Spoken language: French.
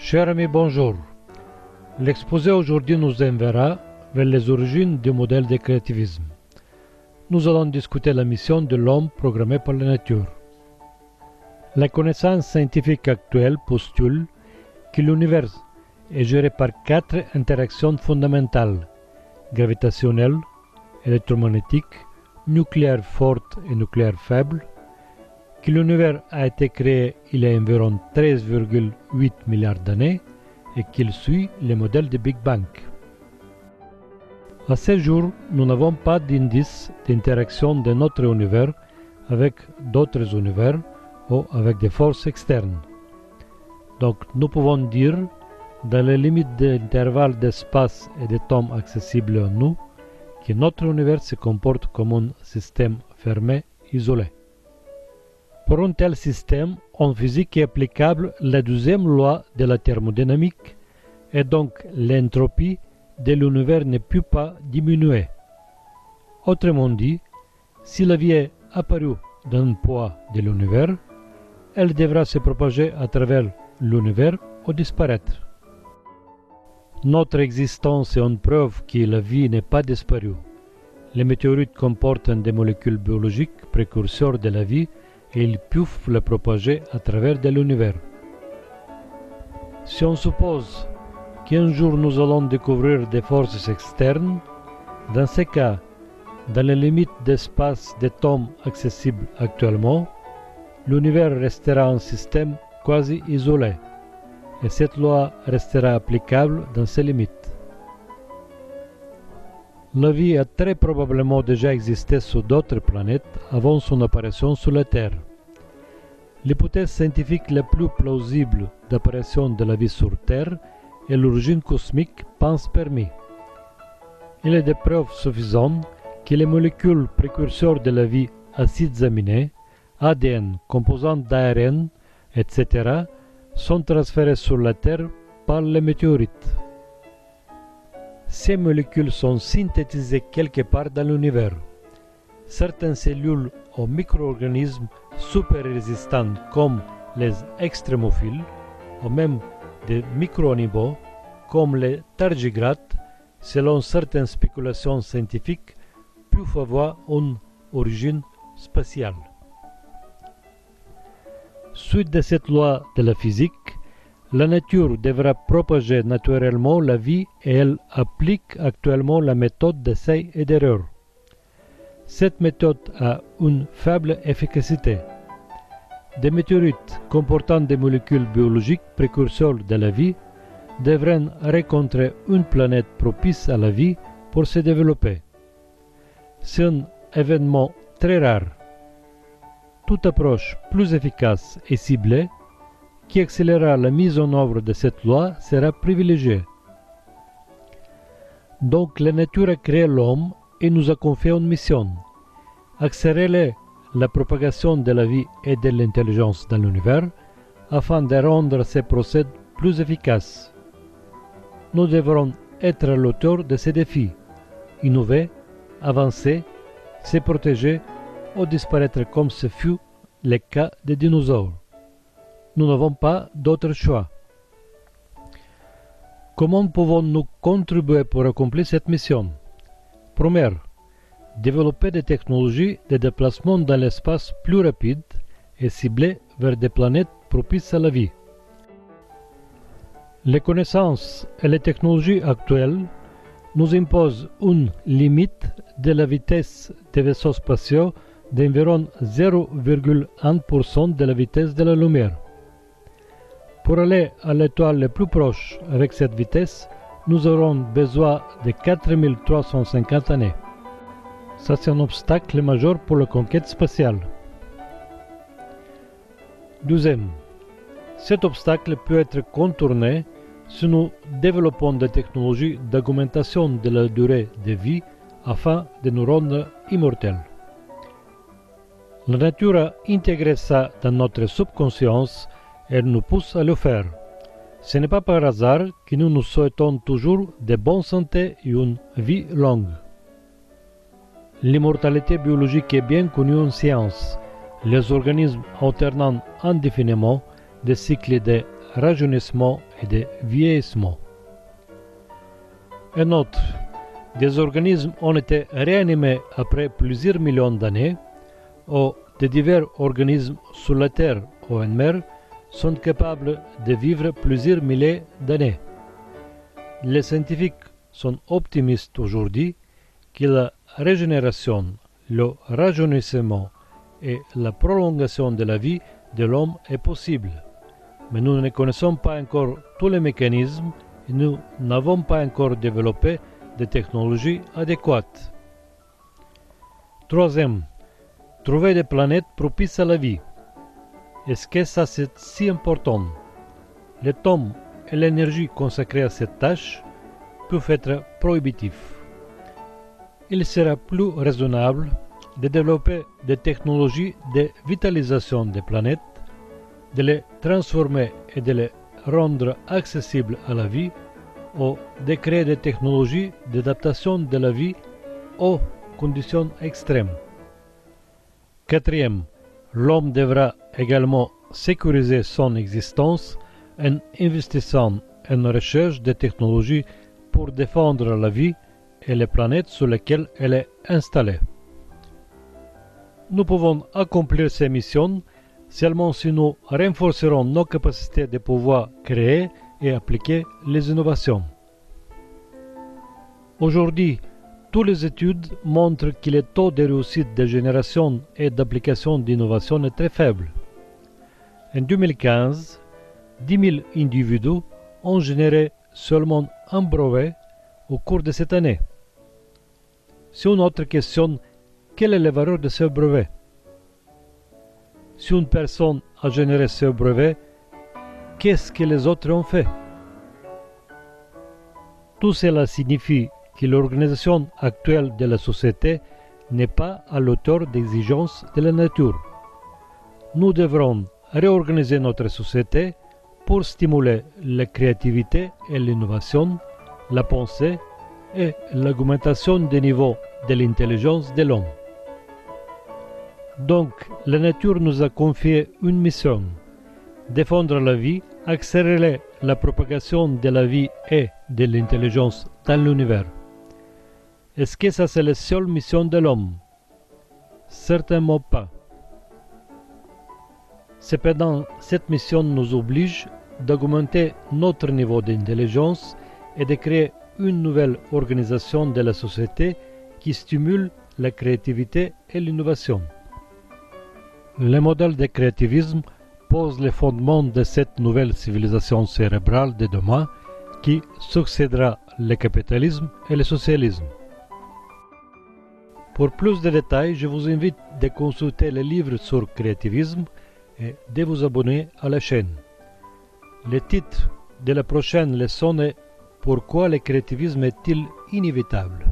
Chers amis, bonjour. L'exposé aujourd'hui nous enverra vers les origines du modèle de créativisme. Nous allons discuter la mission de l'homme programmé par la nature. La connaissance scientifique actuelle postule que l'univers est géré par 4 interactions fondamentales: gravitationnelle, électromagnétique, nucléaire forte et nucléaire faible, que l'univers a été créé il y a environ 13,8 milliards d'années et qu'il suit le modèle de Big Bang. À ce jour, nous n'avons pas d'indice d'interaction de notre univers avec d'autres univers ou avec des forces externes. Donc nous pouvons dire, dans les limites d'intervalle d'espace et de temps accessibles à nous, que notre univers se comporte comme un système fermé, isolé. Pour un tel système, en physique est applicable la deuxième loi de la thermodynamique, et donc l'entropie de l'univers ne peut pas diminuer. Autrement dit, si la vie est apparue dans un point de l'univers, elle devra se propager à travers l'univers ou disparaître. Notre existence est une preuve que la vie n'est pas disparue. Les météorites comportent des molécules biologiques précurseurs de la vie et ils peuvent la propager à travers de l'univers. Si on suppose qu'un jour nous allons découvrir des forces externes, dans ce cas, dans les limites d'espace et de temps accessibles actuellement, l'univers restera un système quasi isolé, et cette loi restera applicable dans ses limites. La vie a très probablement déjà existé sur d'autres planètes avant son apparition sur la Terre. L'hypothèse scientifique la plus plausible d'apparition de la vie sur Terre est l'origine cosmique panspermie. Il est des preuves suffisantes que les molécules précurseurs de la vie, acides aminés, ADN, composantes d'ARN, etc., sont transférées sur la Terre par les météorites. Ces molécules sont synthétisées quelque part dans l'univers. Certaines cellules ou micro-organismes super résistants comme les extrémophiles, ou même des micro-animaux comme les tardigrades, selon certaines spéculations scientifiques, peuvent avoir une origine spatiale. Suite de cette loi de la physique, la nature devra propager naturellement la vie et elle applique actuellement la méthode d'essai et d'erreur. Cette méthode a une faible efficacité. Des météorites comportant des molécules biologiques précurseurs de la vie devraient rencontrer une planète propice à la vie pour se développer. C'est un événement très rare. Toute approche plus efficace et ciblée qui accélérera la mise en œuvre de cette loi sera privilégiée. Donc la nature a créé l'homme et nous a confié une mission: accélérer la propagation de la vie et de l'intelligence dans l'univers afin de rendre ces procédés plus efficaces. Nous devrons être à l'auteur de ces défis, innover, avancer, se protéger ou disparaître comme ce fut le cas des dinosaures. Nous n'avons pas d'autre choix. Comment pouvons-nous contribuer pour accomplir cette mission? Première, développer des technologies de déplacement dans l'espace plus rapides et ciblées vers des planètes propices à la vie. Les connaissances et les technologies actuelles nous imposent une limite de la vitesse des vaisseaux spatiaux d'environ 0,1% de la vitesse de la lumière. Pour aller à l'étoile la plus proche avec cette vitesse, nous aurons besoin de 4350 années. Ça, c'est un obstacle majeur pour la conquête spatiale. Deuxième, cet obstacle peut être contourné si nous développons des technologies d'augmentation de la durée de vie afin de nous rendre immortels. La nature a intégré ça dans notre subconscience et nous pousse à le faire. Ce n'est pas par hasard que nous nous souhaitons toujours de bonne santé et une vie longue. L'immortalité biologique est bien connue en science. Les organismes alternant indéfiniment des cycles de rajeunissement et de vieillissement. Un autre, des organismes ont été réanimés après plusieurs millions d'années, ou de divers organismes sur la Terre ou en mer sont capables de vivre plusieurs milliers d'années. Les scientifiques sont optimistes aujourd'hui que la régénération, le rajeunissement et la prolongation de la vie de l'homme est possible. Mais nous ne connaissons pas encore tous les mécanismes et nous n'avons pas encore développé des technologies adéquates. Troisième, trouver des planètes propices à la vie. Est-ce que ça c'est si important? Le temps et l'énergie consacrés à cette tâche peuvent être prohibitifs. Il sera plus raisonnable de développer des technologies de vitalisation des planètes, de les transformer et de les rendre accessibles à la vie, ou de créer des technologies d'adaptation de la vie aux conditions extrêmes. Quatrième, l'homme devra également sécuriser son existence en investissant en recherche de technologies pour défendre la vie et les planètes sur lesquelles elle est installée. Nous pouvons accomplir ces missions seulement si nous renforcerons nos capacités de pouvoir créer et appliquer les innovations. Aujourd'hui, toutes les études montrent que le taux de réussite de génération et d'application d'innovation est très faible. En 2015, 10 000 individus ont généré seulement un brevet au cours de cette année. Si une autre question, quelle est la valeur de ce brevet? Si une personne a généré ce brevet, qu'est-ce que les autres ont fait? Tout cela signifie que l'organisation actuelle de la société n'est pas à l'auteur d'exigences de la nature. Nous devrons réorganiser notre société pour stimuler la créativité et l'innovation, la pensée et l'augmentation des niveaux de l'intelligence de l'homme. Donc, la nature nous a confié une mission: défendre la vie, accélérer la propagation de la vie et de l'intelligence dans l'univers. Est-ce que ça c'est la seule mission de l'homme? Certainement pas. Cependant, cette mission nous oblige d'augmenter notre niveau d'intelligence et de créer une nouvelle organisation de la société qui stimule la créativité et l'innovation. Le modèle de créativisme pose les fondements de cette nouvelle civilisation cérébrale de demain qui succédera le capitalisme et le socialisme. Pour plus de détails, je vous invite de consulter les livres sur créativisme et de vous abonner à la chaîne. Le titre de la prochaine leçon est « Pourquoi le créativisme est-il inévitable ?»